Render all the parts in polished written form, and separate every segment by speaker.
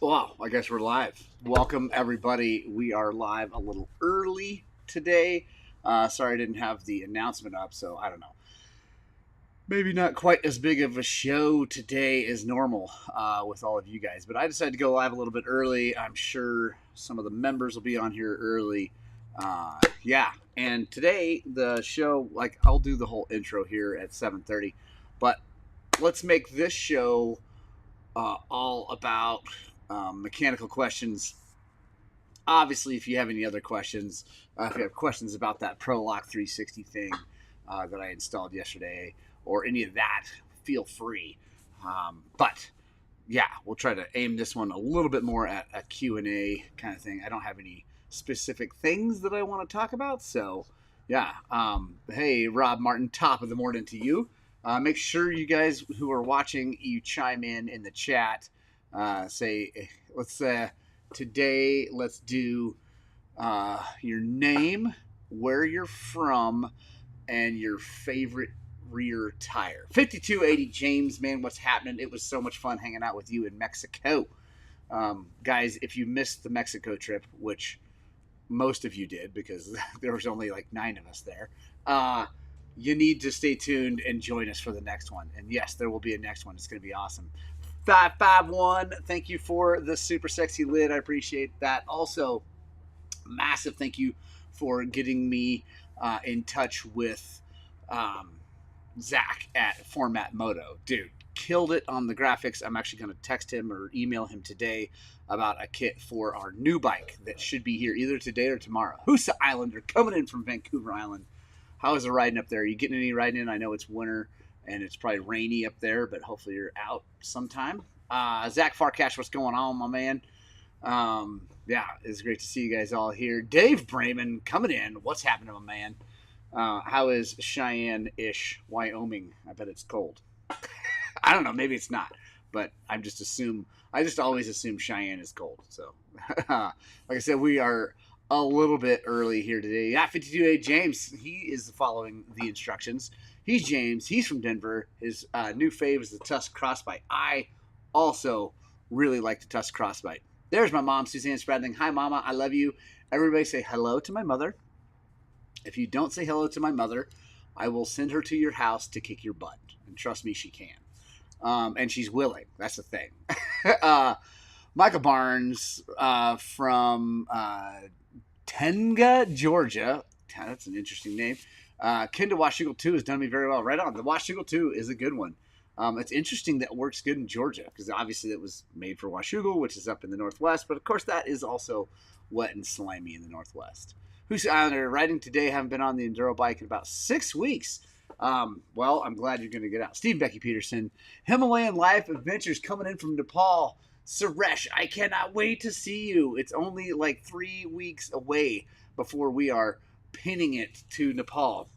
Speaker 1: Well, I guess we're live. Welcome, everybody. We are live a little early today. Sorry I didn't have the announcement up, so I don't know. Maybe not quite as big of a show today as normal with all of you guys, but I decided to go live a little bit early. I'm sure some of the members will be on here early. And today the show, I'll do the whole intro here at 7:30, but let's make this show all about mechanical questions. Obviously, if you have any other questions, if you have questions about that Prolock 360 thing that I installed yesterday or any of that, feel free. But yeah, we'll try to aim this one a little bit more at a Q&A kind of thing. I don't have any specific things that I want to talk about. So yeah, hey, Rob Martin, top of the morning to you. Make sure you guys who are watching, you chime in the chat. Today let's do your name, where you're from, and your favorite rear tire. 5280 James, man, what's happening? It was so much fun hanging out with you in Mexico. Guys, if you missed the Mexico trip, which most of you did because there was only like 9 of us there, you need to stay tuned and join us for the next one. And yes, there will be a next one. It's going to be awesome. 551, thank you for the super sexy lid. I appreciate that. Also, massive thank you for getting me in touch with Zach at Format Moto. Dude, killed it on the graphics. I'm actually going to text him or email him today about a kit for our new bike that should be here either today or tomorrow. Husa Islander coming in from Vancouver Island. How is the riding up there? Are you getting any riding in? I know it's winter and it's probably rainy up there, but hopefully you're out sometime. Zach Farcash, what's going on, my man? It's great to see you guys all here. Dave Brayman coming in. What's happening, my man? How is Cheyenne-ish, Wyoming? I bet it's cold. I don't know. Maybe it's not, but I just always assume Cheyenne is cold. So, like I said, we are a little bit early here today. Yeah, 52A James, he is following the instructions. He's James. He's from Denver. His new fave is the Tusk Crossbite. I also really like the Tusk Crossbite. There's my mom, Suzanne Spradling. Hi, Mama. I love you. Everybody say hello to my mother. If you don't say hello to my mother, I will send her to your house to kick your butt. And trust me, she can. And she's willing. That's the thing. Michael Barnes from Tenga, Georgia. That's an interesting name. Kenda Washougal 2 has done me very well. Right on. The Washougal 2 is a good one. It's interesting that it works good in Georgia because obviously it was made for Washougal, which is up in the Northwest. But, of course, that is also wet and slimy in the Northwest. Husa Islander, riding today. Haven't been on the Enduro bike in about 6 weeks. Well, I'm glad you're going to get out. Steve Becky Peterson, Himalayan Life Adventures coming in from Nepal. Suresh, I cannot wait to see you. It's only like 3 weeks away before we are pinning it to Nepal.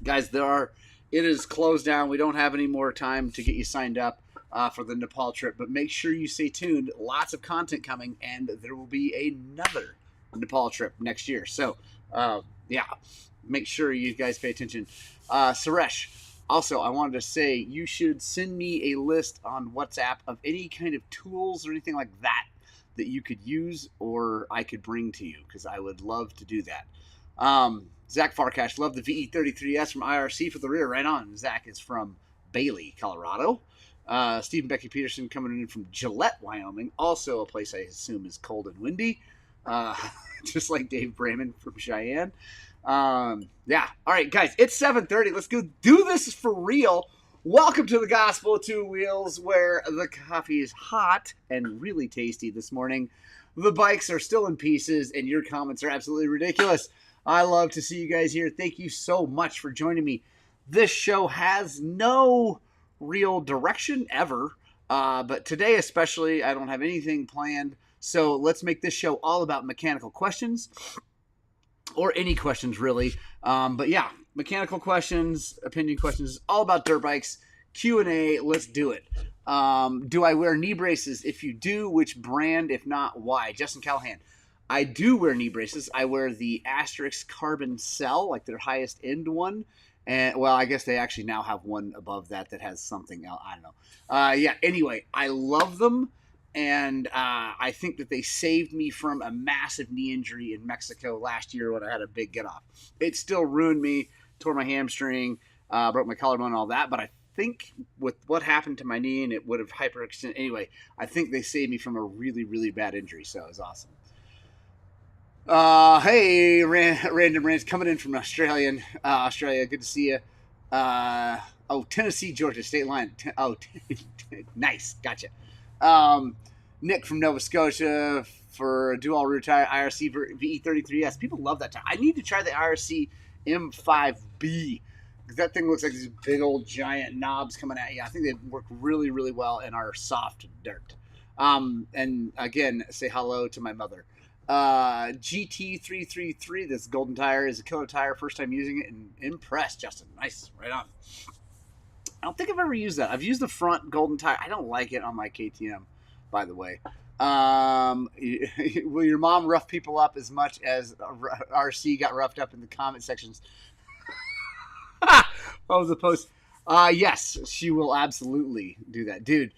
Speaker 1: Guys, it is closed down. We don't have any more time to get you signed up for the Nepal trip, but make sure you stay tuned. Lots of content coming, and there will be another Nepal trip next year. So, make sure you guys pay attention. Suresh, also, I wanted to say you should send me a list on WhatsApp of any kind of tools or anything like that you could use or I could bring to you because I would love to do that. Zach Farcash, love the VE33S from IRC for the rear. Right on. Zach is from Bailey, Colorado. Stephen Becky Peterson coming in from Gillette, Wyoming. Also a place I assume is cold and windy. Just like Dave Brayman from Cheyenne. All right, guys, it's 7:30. Let's go do this for real. Welcome to the Gospel of Two Wheels, where the coffee is hot and really tasty this morning. The bikes are still in pieces, and your comments are absolutely ridiculous. I love to see you guys here. Thank you so much for joining me. This show has no real direction ever, but today especially, I don't have anything planned. So let's make this show all about mechanical questions. Or any questions, really. But yeah, mechanical questions, opinion questions, all about dirt bikes. Q&A, let's do it. Do I wear knee braces? If you do, which brand? If not, why? Justin Callahan. I do wear knee braces. I wear the Asterisk Carbon Cell, like their highest end one. And, well, I guess they actually now have one above that has something else. I don't know. Anyway, I love them. And I think that they saved me from a massive knee injury in Mexico last year when I had a big get off. It still ruined me, tore my hamstring, broke my collarbone and all that. But I think with what happened to my knee, and it would have hyperextended anyway, I think they saved me from a really, really bad injury. So it was awesome. Hey, Random Rants coming in from Australia. Good to see you. Tennessee, Georgia, state line. Nice. Gotcha. Nick from Nova Scotia for a dual rear tire IRC VE33S. People love that tire. I need to try the IRC M5B because that thing looks like these big old giant knobs coming at you. I think they work really, really well in our soft dirt. And again, say hello to my mother. GT333, this golden tire is a killer tire. First time using it and impressed, Justin. Nice. Right on. I don't think I've ever used that. I've used the front golden tire. I don't like it on my KTM, by the way. Will your mom rough people up as much as RC got roughed up in the comment sections? What was the post? Yes, she will absolutely do that. Dude,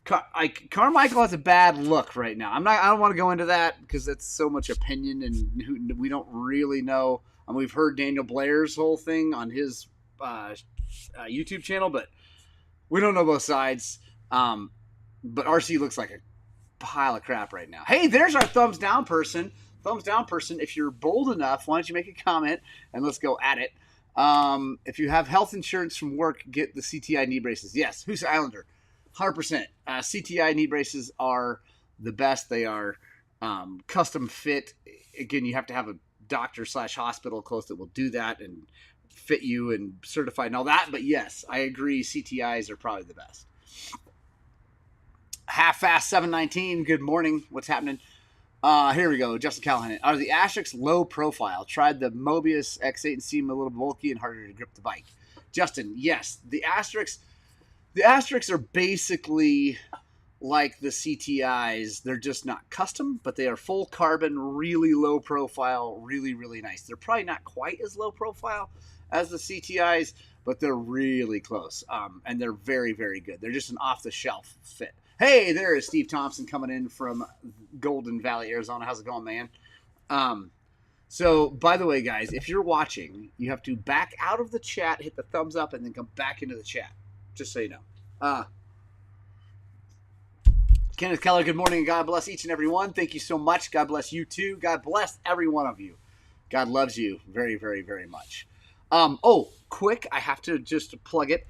Speaker 1: Carmichael has a bad look right now. I don't want to go into that because that's so much opinion and we don't really know. We've heard Daniel Blair's whole thing on his YouTube channel, but we don't know both sides. But RC looks like a pile of crap right now. Hey, there's our thumbs down person. Thumbs down person. If you're bold enough, why don't you make a comment and let's go at it. If you have health insurance from work, get the CTI knee braces. Yes, who's Islander? 100%. CTI knee braces are the best. They are custom fit. Again, you have to have a doctor/hospital close that will do that and fit you and certified and all that. But yes, I agree. CTIs are probably the best. Half-fast 719. Good morning. What's happening? Here we go. Justin Callahan. Are the Asterix low profile? Tried the Mobius X8 and seemed a little bulky and harder to grip the bike. Justin, yes. The Asterix are basically like the CTIs. They're just not custom, but they are full carbon, really low profile, really, really nice. They're probably not quite as low profile as the CTIs, but they're really close. And they're very, very good. They're just an off-the-shelf fit. Hey, there is Steve Thompson coming in from Golden Valley, Arizona. How's it going, man? So, by the way, guys, if you're watching, you have to back out of the chat, hit the thumbs up, and then come back into the chat. Just so you know. Kenneth Keller, good morning, and God bless each and every one. Thank you so much. God bless you, too. God bless every one of you. God loves you very, very, very much. Quick, I have to just plug it.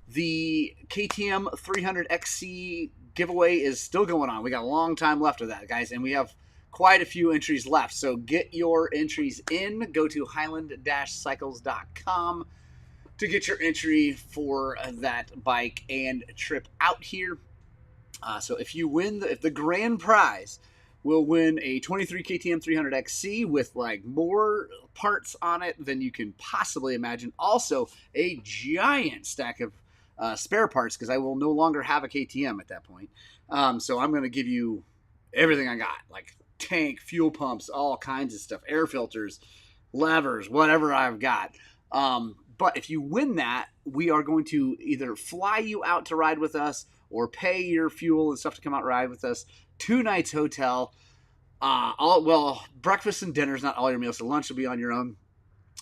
Speaker 1: The KTM 300XC giveaway is still going on. We got a long time left of that, guys, and we have quite a few entries left. So get your entries in. Go to highland-cycles.com to get your entry for that bike and trip out here. So if you win, if the grand prize will win a 23 KTM 300XC with like more parts on it than you can possibly imagine. Also, a giant stack of spare parts because I will no longer have a KTM at that point. So I'm going to give you everything I got, like tank, fuel pumps, all kinds of stuff, air filters, levers, whatever I've got. But if you win that, we are going to either fly you out to ride with us or pay your fuel and stuff to come out and ride with us. 2 nights hotel. Breakfast and dinner's not all your meals, so lunch will be on your own.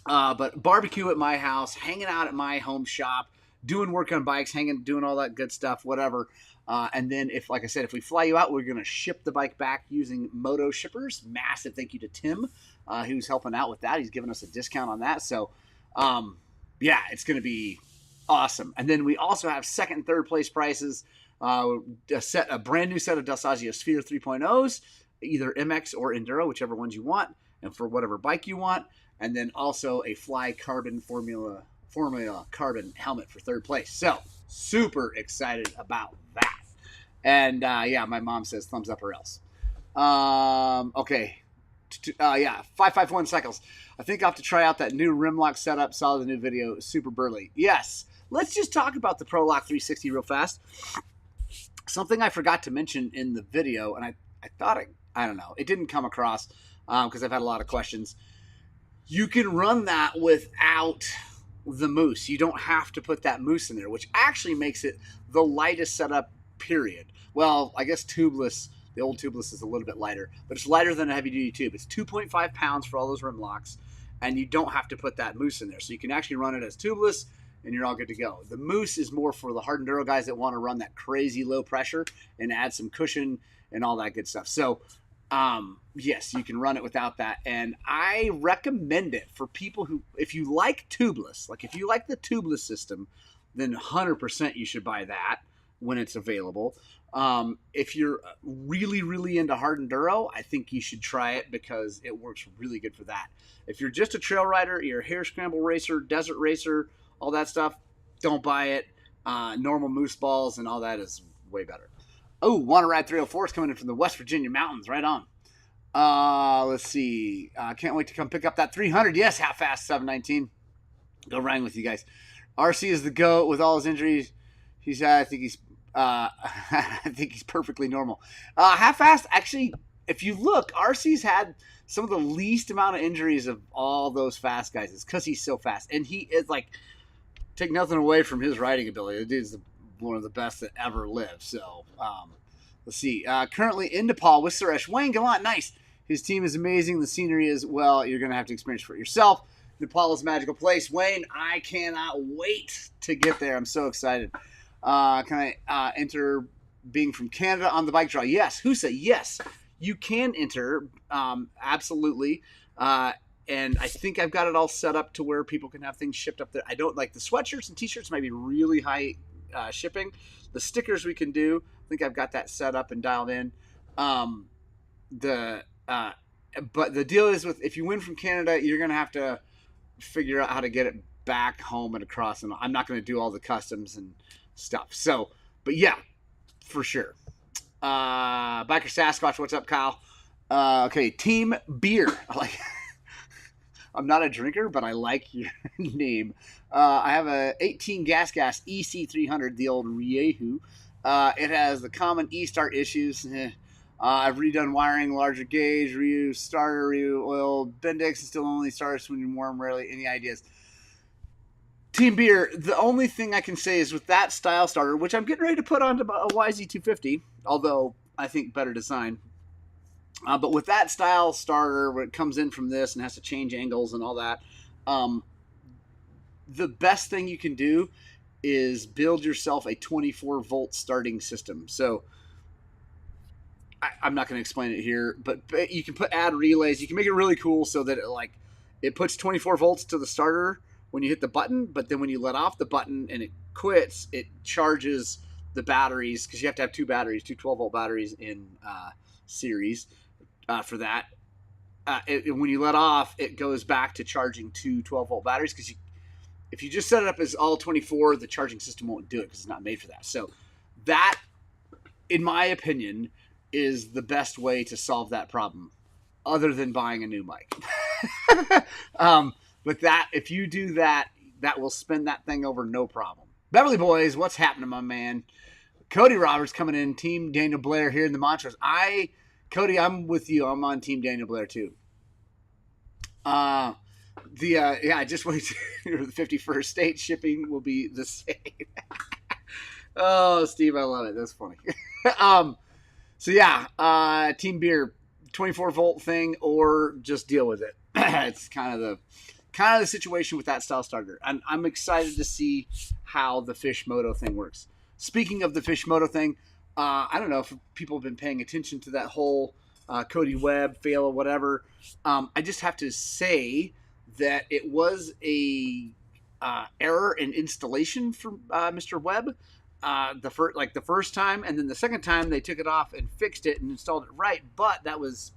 Speaker 1: But barbecue at my house, hanging out at my home shop, doing work on bikes, doing all that good stuff, whatever. And then if we fly you out, we're going to ship the bike back using Moto shippers. Massive thank you to Tim, who's helping out with that. He's giving us a discount on that. So, it's going to be awesome. And then we also have second and third place prices. A brand new set of Dalsazio Sphere 3.0s, either MX or Enduro, whichever ones you want, and for whatever bike you want. And then also a Fly Carbon Formula Carbon helmet for third place. So super excited about that. And my mom says thumbs up or else. 551 Cycles. I think I'll have to try out that new rim lock setup. Saw the new video. Super burly. Yes. Let's just talk about the Prolock 360 real fast. Something I forgot to mention in the video, and I thought I don't know. It didn't come across because I've had a lot of questions. You can run that without the moose. You don't have to put that moose in there, which actually makes it the lightest setup, period. Well, I guess tubeless The old tubeless is a little bit lighter, but it's lighter than a heavy-duty tube. It's 2.5 pounds for all those rim locks, and you don't have to put that moose in there. So you can actually run it as tubeless, and you're all good to go. The moose is more for the hard enduro guys that want to run that crazy low pressure and add some cushion and all that good stuff. So, yes, you can run it without that. And I recommend it for people who, if you like tubeless, like if you like the tubeless system, then 100% you should buy that when it's available. If you're really, really into hard enduro, I think you should try it because it works really good for that. If you're just a trail rider, you're a hare scramble racer, desert racer, all that stuff, don't buy it. Normal moose balls and all that is way better. Oh, Wanna Ride 304 is coming in from the West Virginia mountains. Right on. Let's see. Can't wait to come pick up that 300. Yes, half fast 719. Go riding with you guys. RC is the GOAT with all his injuries. I think he's perfectly normal. Half fast, actually, if you look, RC's had some of the least amount of injuries of all those fast guys. It's because he's so fast. And he is like, take nothing away from his riding ability. The dude's one of the best that ever lived. So, let's see. Currently in Nepal with Suresh. Wayne Gallant, nice. His team is amazing. The scenery is, well, you're going to have to experience for it yourself. Nepal is a magical place. Wayne, I cannot wait to get there. I'm so excited. Can I enter being from Canada on the bike draw? Yes. Husa, yes. You can enter, absolutely. And I think I've got it all set up to where people can have things shipped up there. I don't like the sweatshirts and t-shirts might be really high shipping. The stickers we can do. I think I've got that set up and dialed in. But the deal is with if you win from Canada, you're going to have to figure out how to get it back home and across. And I'm not going to do all the customs and stuff. So, but yeah, for sure. Biker Sasquatch, what's up, Kyle? Okay, Team Beer. I like. I'm not a drinker, but I like your name. I have a 18 Gas EC300, the old Riehu. It has the common E-start issues. I've redone wiring, larger gauge, reused starter, reused oil, Bendix, and still only starts when you're warm. Rarely any ideas. Team Beer, the only thing I can say is with that style starter, which I'm getting ready to put onto a YZ250, although I think better design. But with that style starter, where it comes in from this and has to change angles and all that, the best thing you can do is build yourself a 24-volt starting system. So I'm not going to explain it here, but you can add relays. You can make it really cool so that it puts 24 volts to the starter when you hit the button, but then when you let off the button and it quits, it charges the batteries because you have to have two 12-volt batteries in series. For that, when you let off, it goes back to charging two 12-volt batteries because if you just set it up as all 24, the charging system won't do it because it's not made for that. So that, in my opinion, is the best way to solve that problem other than buying a new mic. But that, if you do that, that will spin that thing over no problem. Beverly Boys, what's happening, my man? Cody Roberts coming in, Team Daniel Blair here in the Montrose. Cody, I'm with you. I'm on Team Daniel Blair too. I just wait to the 51st state shipping will be the same. Oh, Steve, I love it. That's funny. Team Beer, 24-volt thing, or just deal with it. It's kind of the situation with that style starter. And I'm excited to see how the Fish Moto thing works. Speaking of the Fish Moto thing, I don't know if people have been paying attention to that whole Cody Webb fail or whatever. I just have to say that it was a error in installation from Mr. Webb. The first time, and then the second time they took it off and fixed it and installed it right. But that was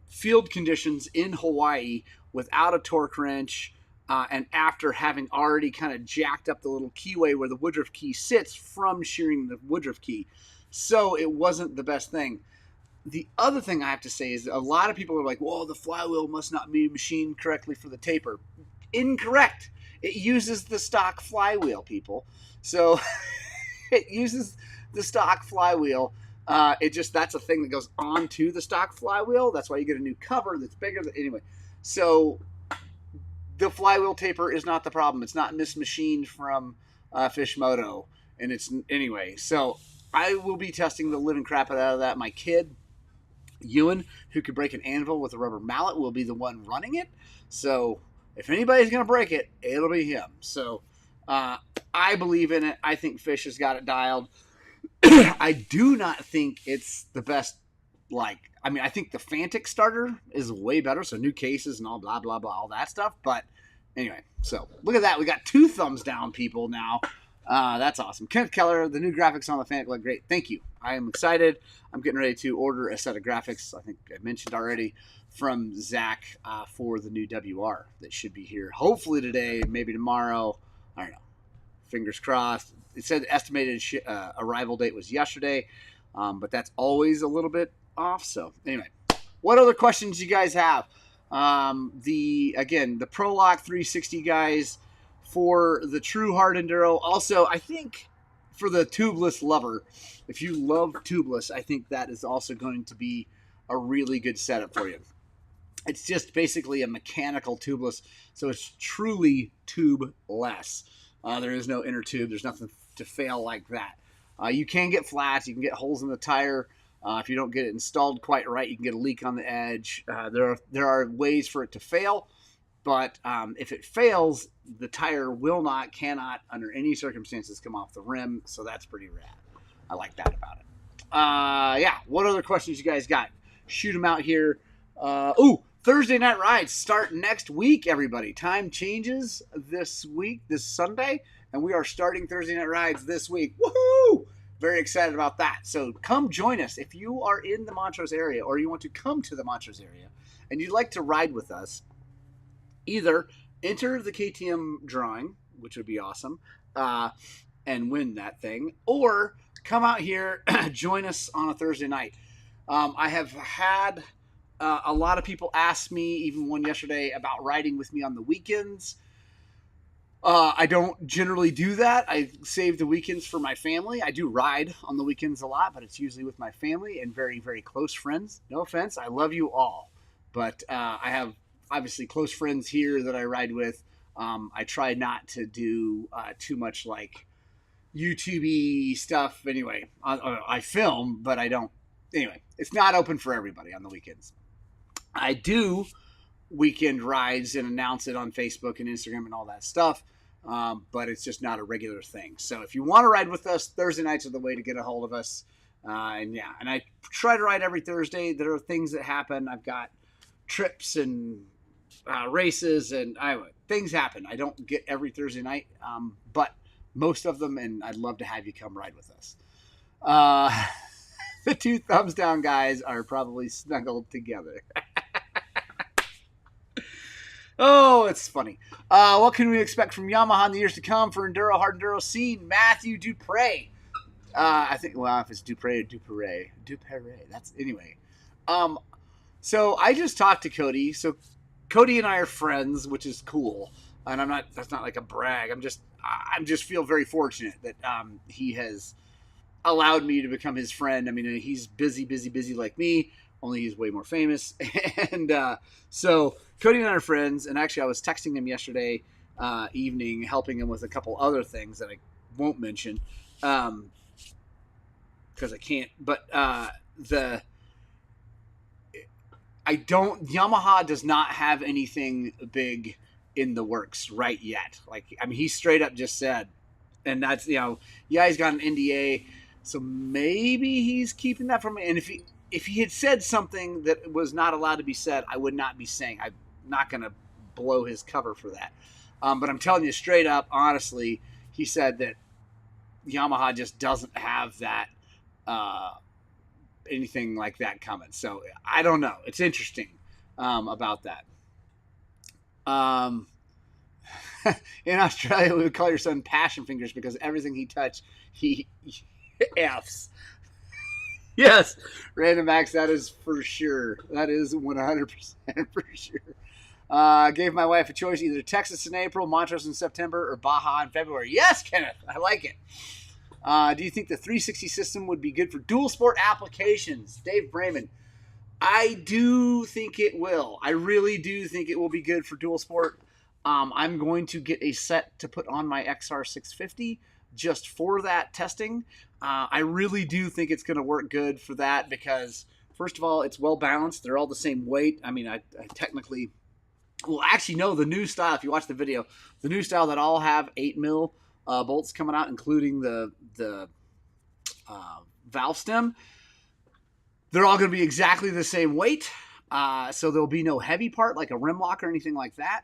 Speaker 1: field conditions in Hawaii without a torque wrench. And after having already kind of jacked up the little keyway where the Woodruff key sits from shearing the Woodruff key. So it wasn't the best thing. The other thing I have to say is a lot of people are like, well, the flywheel must not be machined correctly for the taper. Incorrect. It uses the stock flywheel, people. So it uses the stock flywheel. That's a thing that goes onto the stock flywheel. That's why you get a new cover that's bigger. Anyway, so the flywheel taper is not the problem. It's not mismachined from Fish Moto. And it's anyway. So I will be testing the living crap out of that. My kid, Ewan, who could break an anvil with a rubber mallet, will be the one running it. So if anybody's going to break it, it'll be him. So I believe in it. I think Fish has got it dialed. I do not think it's the best. I think the Fantic starter is way better. So new cases and all blah, blah, blah, all that stuff. But anyway, so look at that. We got 2 thumbs down people now. That's awesome. Kenneth Keller, the new graphics on the Fantic look great. Thank you. I am excited. I'm getting ready to order a set of graphics, I think I mentioned already, from Zach for the new WR that should be here hopefully today, maybe tomorrow. I don't know. Fingers crossed. It said the estimated arrival date was yesterday, but that's always a little bit off. So anyway, what other questions you guys have? The Prolock 360 guys for the true hard enduro. Also, I think for the tubeless lover, if you love tubeless, I think that is also going to be a really good setup for you. It's just basically a mechanical tubeless, so it's truly tubeless. There is no inner tube. There's nothing to fail like that. You can get flats. You can get holes in the tire. If you don't get it installed quite right, you can get a leak on the edge. There are ways for it to fail, but if it fails, the tire cannot, under any circumstances, come off the rim. So that's pretty rad. I like that about it. What other questions you guys got? Shoot them out here. Thursday night rides start next week, everybody. Time changes this week, this Sunday, and we are starting Thursday night rides this week. Woohoo! Very excited about that. So come join us. If you are in the Montrose area or you want to come to the Montrose area and you'd like to ride with us, either enter the KTM drawing, which would be awesome, and win that thing, or come out here, join us on a Thursday night. I have had a lot of people ask me, even one yesterday, about riding with me on the weekends. I don't generally do that. I save the weekends for my family. I do ride on the weekends a lot, but it's usually with my family and very, very close friends. No offense. I love you all. But I have, obviously, close friends here that I ride with. I try not to do too much like YouTube-y stuff. Anyway, I film, but I don't. Anyway, it's not open for everybody on the weekends. I do weekend rides and announce it on Facebook and Instagram and all that stuff, but it's just not a regular thing. So if you want to ride with us, Thursday nights are the way to get a hold of us. And I try to ride every Thursday. There are things that happen. I've got trips and races, and things happen. I don't get every Thursday night, but most of them, and I'd love to have you come ride with us. The 2 thumbs down guys are probably snuggled together. Oh, it's funny. What can we expect from Yamaha in the years to come for hard enduro scene? Matthew Dupre. I think, if it's Dupre or Dupere. That's, anyway. So I just talked to Cody. So Cody and I are friends, which is cool. And that's not like a brag. I just feel very fortunate that he has allowed me to become his friend. I mean, he's busy like me, only he's way more famous. And so Cody and I are friends, and actually I was texting him yesterday evening, helping him with a couple other things that I won't mention because I can't. But Yamaha does not have anything big in the works right yet. He straight up just said, and that's, he's got an NDA, so maybe he's keeping that from me. And if he had said something that was not allowed to be said, I would not be saying. I'm not going to blow his cover for that. But I'm telling you straight up, honestly, he said that Yamaha just doesn't have that anything like that coming. So I don't know. It's interesting about that. In Australia, we would call your son Passion Fingers because everything he touched, he F's. Yes, Random Max, that is for sure. That is 100% for sure. Gave my wife a choice, either Texas in April, Montrose in September, or Baja in February. Yes, Kenneth, I like it. Do you think the 360 system would be good for dual sport applications? Dave Brayman. I do think it will. I really do think it will be good for dual sport. I'm going to get a set to put on my XR650 just for that testing. I really do think it's going to work good for that because, first of all, it's well balanced. They're all the same weight. I mean, I technically, well, actually, no, the new style, if you watch the video, the new style that all have 8 mil bolts coming out, including the valve stem, they're all going to be exactly the same weight. So there'll be no heavy part like a rim lock or anything like that.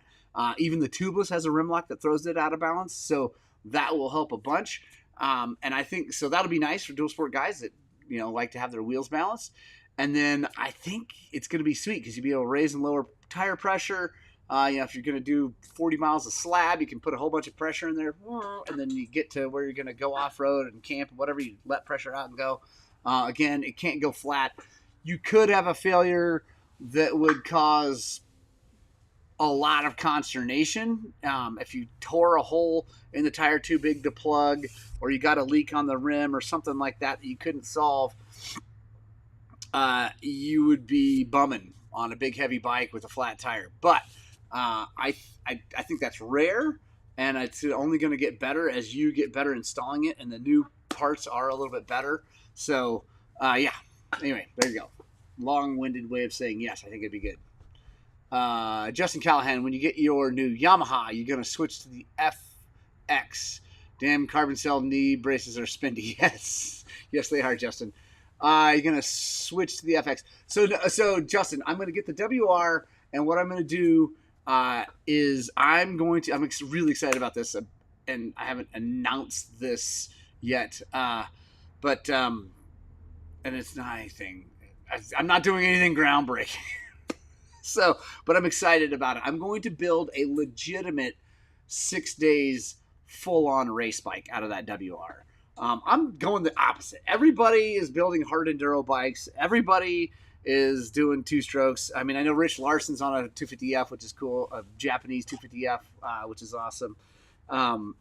Speaker 1: Even the tubeless has a rim lock that throws it out of balance. So that will help a bunch. And I think, so that'll be nice for dual sport guys that, you know, like to have their wheels balanced. And then I think it's going to be sweet because you'll be able to raise and lower tire pressure. You know, if you're going to do 40 miles of slab, you can put a whole bunch of pressure in there. And then you get to where you're going to go off-road and camp and whatever, you let pressure out and go. Again, it can't go flat. You could have a failure that would cause a lot of consternation. If you tore a hole in the tire too big to plug, or you got a leak on the rim or something like that that you couldn't solve, you would be bumming on a big heavy bike with a flat tire. But I think that's rare, and it's only going to get better as you get better installing it, and the new parts are a little bit better. So yeah, anyway, there you go. Long-winded way of saying yes, I think it'd be good. Justin Callahan, when you get your new Yamaha, you're going to switch to the FX. Damn, carbon cell knee braces are spendy. Yes, they are, Justin. You're going to switch to the FX. So Justin, I'm going to get the WR, and what I'm going to do is I'm really excited about this, and I haven't announced this yet, but and it's not anything. I'm not doing anything groundbreaking. So, but I'm excited about it. I'm going to build a legitimate 6 days full-on race bike out of that WR. I'm going the opposite. Everybody is building hard enduro bikes. Everybody is doing two strokes. I mean, I know Rich Larson's on a 250F, which is cool, a Japanese 250F, which is awesome. And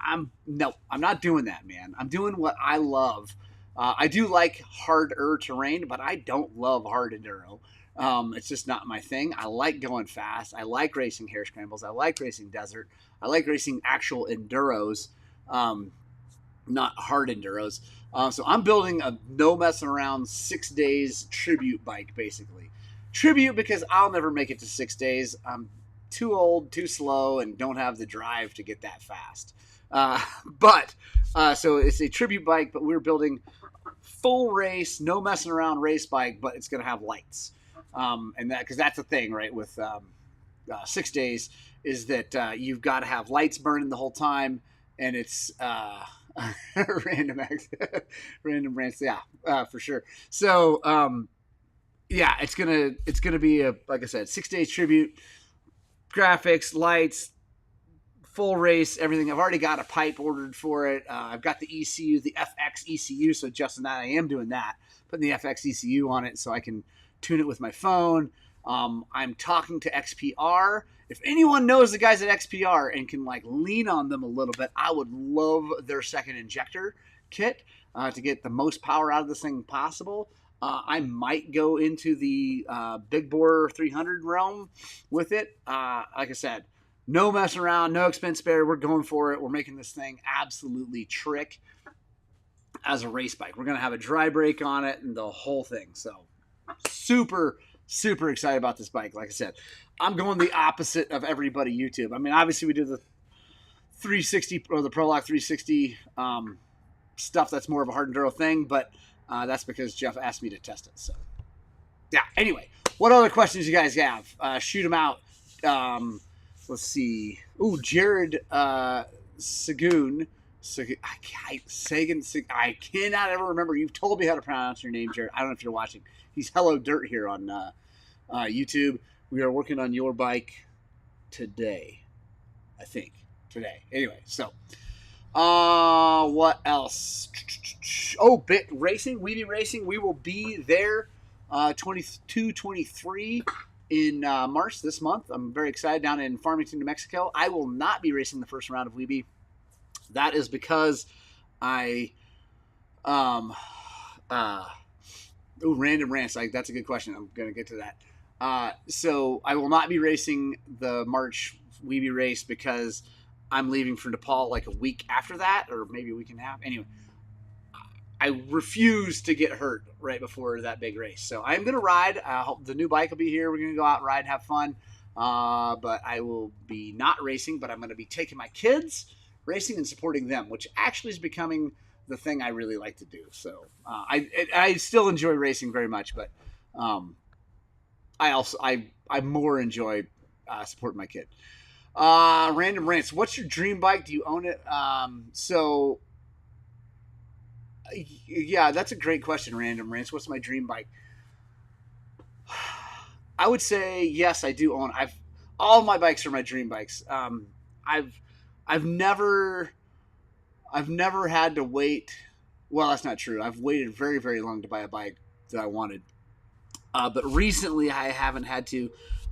Speaker 1: I'm not doing that, man. I'm doing what I love. I do like harder terrain, but I don't love hard enduro. It's just not my thing. I like going fast. I like racing hare scrambles. I like racing desert. I like racing actual enduros, not hard enduros. So I'm building a no messing around 6 days tribute bike, basically. Tribute because I'll never make it to 6 days. I'm too old, too slow, and don't have the drive to get that fast. So it's a tribute bike, but we're building full race, no messing around race bike, but it's going to have lights. And that, because that's the thing, right, with 6 days, is that you've got to have lights burning the whole time, and it's random rants, yeah, for sure. So yeah, it's gonna be a, like I said, 6 days tribute, graphics, lights, full race, everything. I've already got a pipe ordered for it. I've got the ECU, the FX ECU. So Justin, I am doing that, putting the FX ECU on it so I can tune it with my phone. I'm talking to XPR. If anyone knows the guys at XPR and can like lean on them a little bit, I would love their second injector kit to get the most power out of this thing possible. I might go into the big bore 300 realm with it. Like I said, no messing around, no expense spared. We're going for it. We're making this thing absolutely trick as a race bike. We're going to have a dry brake on it and the whole thing. So super, super excited about this bike. Like I said, I'm going the opposite of everybody YouTube. I mean, obviously we do the 360 or the Prolock 360 stuff. That's more of a hard enduro thing, but that's because Jeff asked me to test it. So yeah, anyway, what other questions you guys have? Shoot them out. Let's see. Ooh, Jared Sagoon. I cannot ever remember. You've told me how to pronounce your name, Jared. I don't know if you're watching. He's Hello Dirt here on YouTube. We are working on your bike today. I think. Today. Anyway, so. What else? Oh, Bit Racing. Weeby Racing. We will be there 22, 23 in March this month. I'm very excited, down in Farmington, New Mexico. I will not be racing the first round of Weeby. That is because I random rants. That's a good question. I'm going to get to that. So I will not be racing the March Weeby race because I'm leaving for Nepal like a week after that, or maybe a week and a half. Anyway, I refuse to get hurt right before that big race. So I'm going to ride. The new bike will be here. We're going to go out and ride and have fun. But I will be not racing, but I'm going to be taking my kids racing and supporting them, which actually is becoming the thing I really like to do. So I still enjoy racing very much, but I more enjoy supporting my kid. Random rants. What's your dream bike? Do you own it? Yeah, that's a great question, Random Rants. What's my dream bike? I would say yes, I do own. All my bikes are my dream bikes. I've never had to wait. Well, that's not true. I've waited very, very long to buy a bike that I wanted. But recently I haven't had to.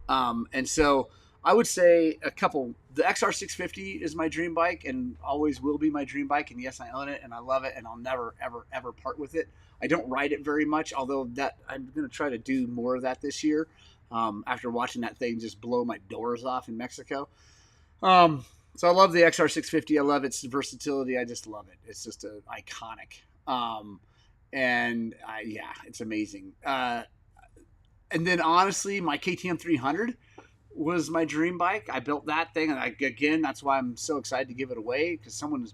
Speaker 1: And so I would say a couple. The XR650 is my dream bike and always will be my dream bike. And yes, I own it and I love it and I'll never, ever, ever part with it. I don't ride it very much, although that I'm going to try to do more of that this year after watching that thing just blow my doors off in Mexico. So I love the XR650. I love its versatility. I just love it. It's just iconic. Yeah, it's amazing. And then honestly, my KTM 300 was my dream bike. I built that thing, and again, that's why I'm so excited to give it away, because someone's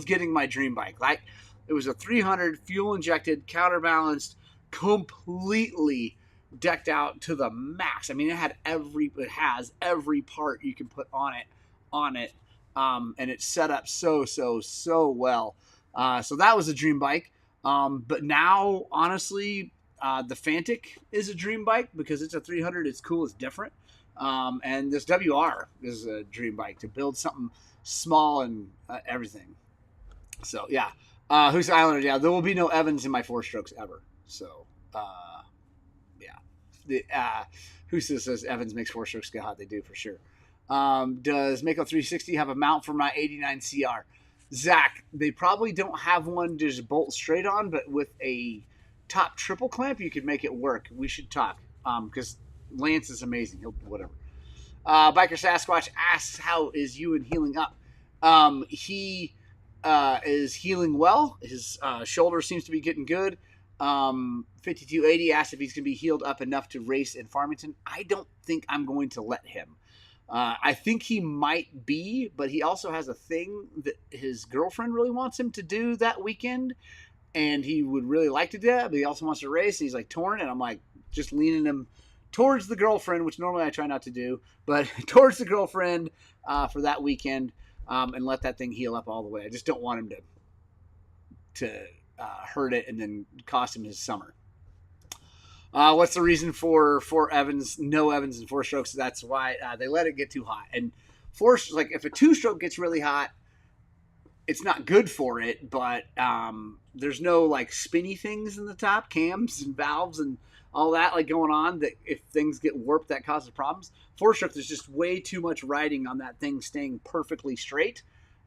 Speaker 1: getting my dream bike. Like, it was a 300 fuel injected, counterbalanced, completely decked out to the max. I mean, it has every part you can put on it, and it's set up so well. So that was a dream bike. But now, honestly, the Fantic is a dream bike because it's a 300. It's cool. It's different. And this WR is a dream bike to build something small and everything. So yeah, who's Islander? Yeah, there will be no Evans in my 4-strokes ever. So yeah, who says Evans makes 4-strokes get hot? They do for sure. Does Mako 360 have a mount for my 89 CR? Zach, they probably don't have one to just bolt straight on, but with a top triple clamp, you could make it work. We should talk because Lance is amazing. Whatever. Biker Sasquatch asks, how is Ewan healing up? He is healing well. His shoulder seems to be getting good. 5280 asks if he's going to be healed up enough to race in Farmington. I don't think I'm going to let him. I think he might be, but he also has a thing that his girlfriend really wants him to do that weekend, and he would really like to do that, but he also wants to race, and he's like torn, and I'm like just leaning him towards the girlfriend, which normally I try not to do, but towards the girlfriend for that weekend, and let that thing heal up all the way. I just don't want him to hurt it and then cost him his summer. What's the reason for no Evans in 4-strokes? That's why they let it get too hot. And if a 2-stroke gets really hot, it's not good for it, but there's no like spinny things in the top, cams and valves and all that like going on, that if things get warped, that causes problems. 4-stroke, there's just way too much riding on that thing staying perfectly straight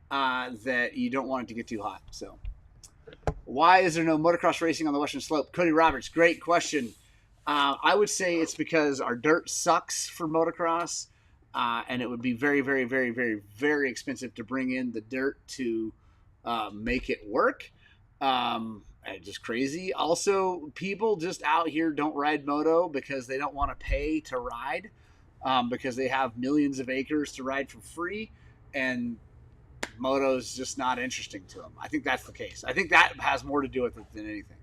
Speaker 1: that you don't want it to get too hot. So why is there no motocross racing on the Western Slope? Cody Roberts, great question. I would say it's because our dirt sucks for motocross, and it would be very, very, very, very, very expensive to bring in the dirt to make it work. Just crazy. Also, people just out here don't ride moto because they don't want to pay to ride, because they have millions of acres to ride for free, and moto's just not interesting to them. I think that's the case. I think that has more to do with it than anything.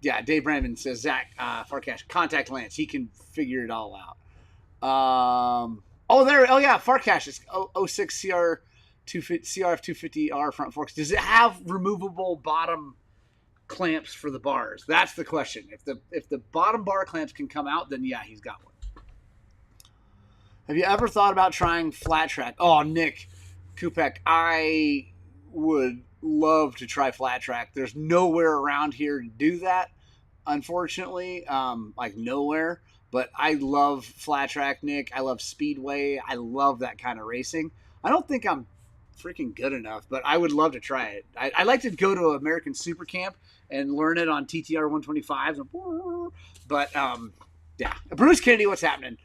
Speaker 1: Yeah, Dave Brandon says, Zach, Farcash, contact Lance. He can figure it all out. Farcash is 06 CRF 250R front forks. Does it have removable bottom clamps for the bars? That's the question. If the bottom bar clamps can come out, then yeah, he's got one. Have you ever thought about trying flat track? Oh, Nick Kupek, I would love to try flat track. There's nowhere around here to do that, unfortunately, like nowhere. But I love flat track, Nick. I love speedway. I love that kind of racing. I don't think I'm freaking good enough, but I would love to try it. I'd like to go to American Super Camp and learn it on TTR 125s. But yeah, Bruce Kennedy, what's happening?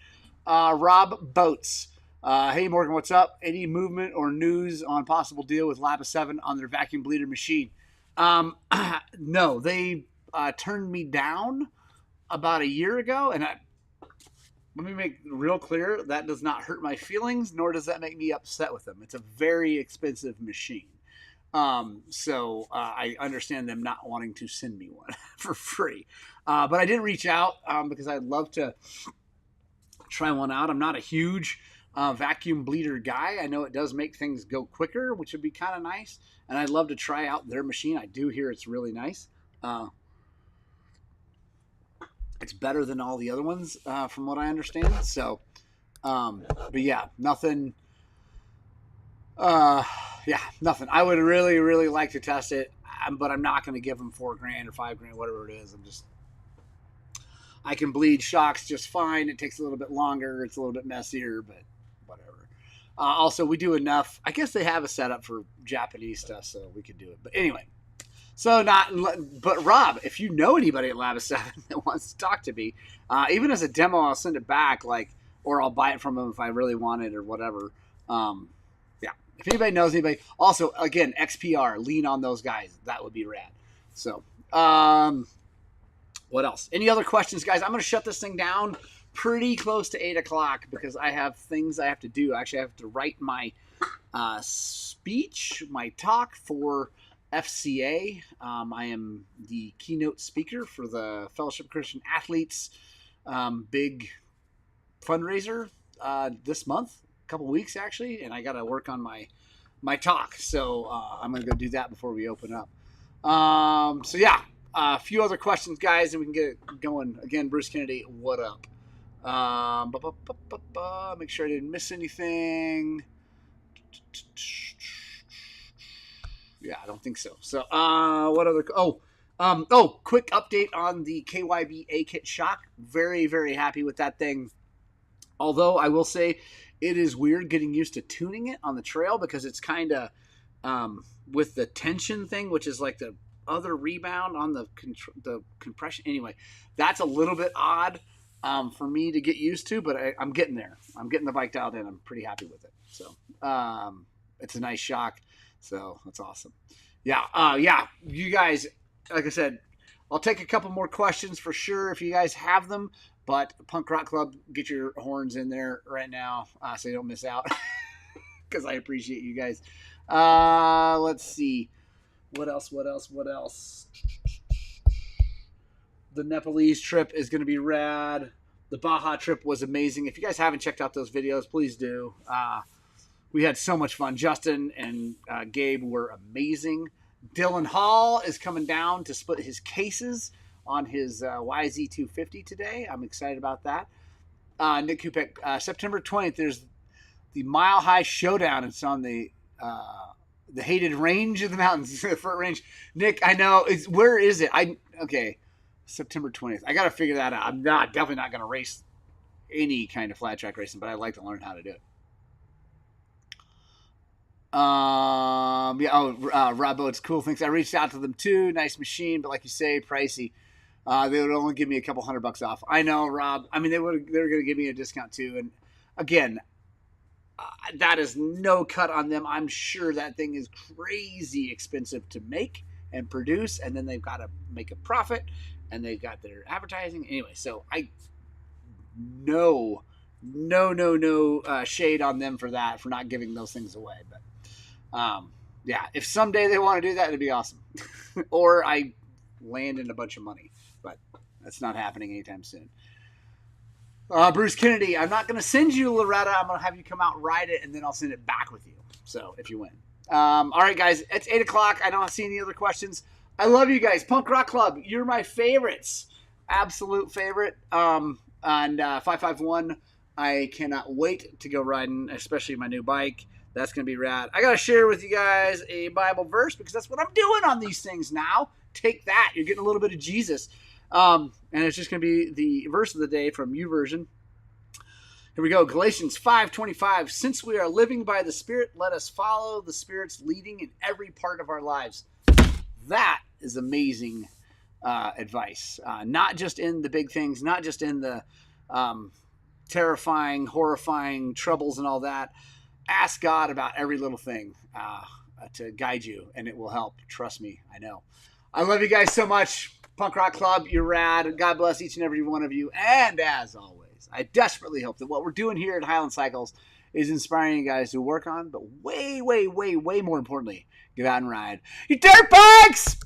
Speaker 1: Rob Boats. Hey, Morgan, what's up? Any movement or news on possible deal with Lapa 7 on their vacuum bleeder machine? No, they turned me down about a year ago, and let me make real clear, that does not hurt my feelings, nor does that make me upset with them. It's a very expensive machine. So I understand them not wanting to send me one for free. But I didn't reach out because I'd love to try one out. I'm not a huge vacuum bleeder guy. I know it does make things go quicker, which would be kind of nice. And I'd love to try out their machine. I do hear it's really nice. It's better than all the other ones, from what I understand. So, but yeah, nothing. Nothing. I would really, really like to test it, but I'm not going to give them $4,000 or $5,000, whatever it is. I can bleed shocks just fine. It takes a little bit longer. It's a little bit messier, but whatever. Also, we do enough. I guess they have a setup for Japanese stuff, so we could do it. But anyway. But Rob, if you know anybody at Lava 7 that wants to talk to me, even as a demo, I'll send it back, or I'll buy it from them if I really want it or whatever. If anybody knows anybody, also, again, XPR, lean on those guys. That would be rad. So, what else? Any other questions, guys? I'm going to shut this thing down pretty close to 8 o'clock because I have things I have to do. Actually, I have to write my speech, my talk for FCA. I am the keynote speaker for the Fellowship of Christian Athletes big fundraiser this month, a couple weeks actually, and I got to work on my talk. So I'm going to go do that before we open up. A few other questions, guys, and we can get it going. Again, Bruce Kennedy, what up? Make sure I didn't miss anything. Yeah, I don't think so. So, what other? Quick update on the KYB A-Kit shock. Very, very happy with that thing. Although I will say it is weird getting used to tuning it on the trail because it's kind of with the tension thing, which is like the other rebound on the compression. Anyway, that's a little bit odd for me to get used to, but I'm getting there. I'm getting the bike dialed in. I'm pretty happy with it. So, it's a nice shock. So that's awesome. Yeah. You guys, like I said, I'll take a couple more questions for sure if you guys have them, but Punk Rock Club, get your horns in there right now so you don't miss out because I appreciate you guys. Let's see. What else? The Nepalese trip is going to be rad. The Baja trip was amazing. If you guys haven't checked out those videos, please do. We had so much fun. Justin and Gabe were amazing. Dylan Hall is coming down to split his cases on his YZ250 today. I'm excited about that. Nick Kupek, September 20th, there's the Mile High Showdown. It's on the hated range of the mountains, the front range. Nick, I know. Where is it? September 20th. I got to figure that out. I'm definitely not going to race any kind of flat track racing, but I'd like to learn how to do it. Robbo, it's cool. Thanks. I reached out to them too. Nice machine, but like you say, pricey. They would only give me a couple $100 off. I know, Rob. I mean, they were going to give me a discount too. And again, that is no cut on them. I'm sure that thing is crazy expensive to make and produce, and then they've got to make a profit, and they've got their advertising. Anyway, so I no shade on them for that, for not giving those things away. But if someday they want to do that, it'd be awesome. Or I land in a bunch of money, but that's not happening anytime soon. Bruce Kennedy, I'm not going to send you Loretta. I'm going to have you come out, ride it, and then I'll send it back with you. So if you win. All right, guys, it's 8 o'clock. I don't see any other questions. I love you guys. Punk Rock Club, you're my favorites. Absolute favorite. And 551, I cannot wait to go riding, especially my new bike. That's going to be rad. I got to share with you guys a Bible verse because that's what I'm doing on these things now. Take that. You're getting a little bit of Jesus. And it's just going to be the verse of the day from YouVersion. Here we go. Galatians 5:25. Since we are living by the Spirit, let us follow the Spirit's leading in every part of our lives. That is amazing advice. Not just in the big things, not just in the terrifying, horrifying troubles and all that, ask God about every little thing to guide you, and it will help. Trust me, I know. I love you guys so much. Punk Rock Club, you're rad. God bless each and every one of you. And as always, I desperately hope that what we're doing here at Highland Cycles is inspiring you guys to work on, but way, way, way, way more importantly, get out and ride your dirt bikes!